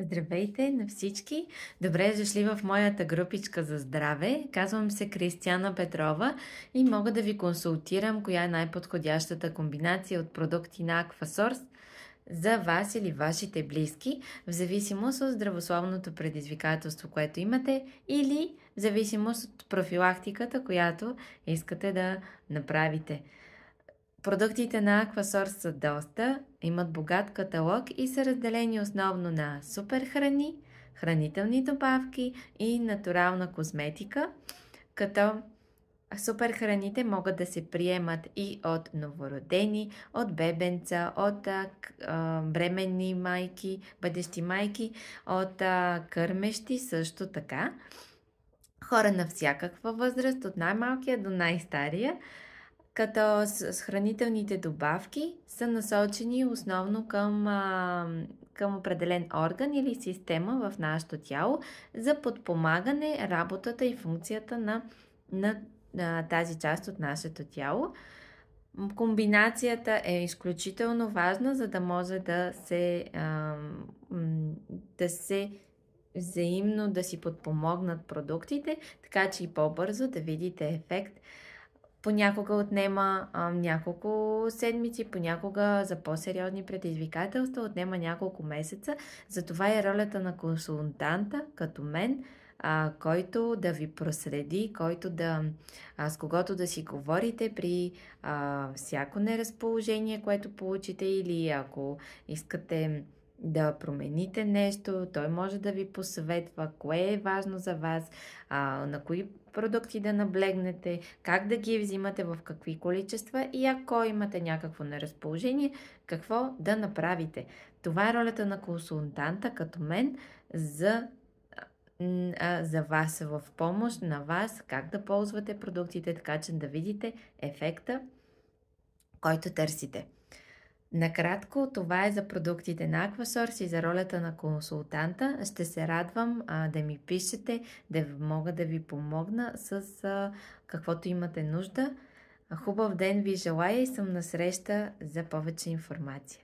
Здравейте на всички! Добре дошли в моята групичка за здраве. Казвам се Кристияна Петрова и мога да ви консултирам коя е най-подходящата комбинация от продукти на Aquasource за вас или вашите близки, в зависимост от здравословното предизвикателство, което имате, или в зависимост от профилактиката, която искате да направите. Продуктите на Aquasource са доста, имат богат каталог и са разделени основно на супер храни, хранителни добавки и натурална козметика, като супер храните могат да се приемат и от новородени, от бебенца, от бременни майки, бъдещи майки, от кърмещи също така. Хора на всякаква възраст, от най-малкия до най-стария, като с хранителните добавки са насочени основно към определен орган или система в нашето тяло за подпомагане работата и функцията на тази част от нашето тяло. Комбинацията е изключително важна, за да може да се взаимно да си подпомогнат продуктите, така че и по-бързо да видите ефект. Понякога отнема няколко седмици, понякога за по-сериозни предизвикателства отнема няколко месеца. Затова е ролята на консултанта, като мен, който да ви проследи, с когото да си говорите при всяко неразположение, което получите, или ако искате да промените нещо, той може да ви посъветва кое е важно за вас, на кои продукти да наблегнете, как да ги взимате, в какви количества и ако имате някакво неразположение, какво да направите. Това е ролята на консултанта, като мен, за вас, в помощ на вас, как да ползвате продуктите, така че да видите ефекта, който търсите. Накратко, това е за продуктите на Aquasource и за ролята на консултанта. Ще се радвам да ми пишете, да мога да ви помогна с каквото имате нужда. Хубав ден ви желая и съм на среща за повече информация.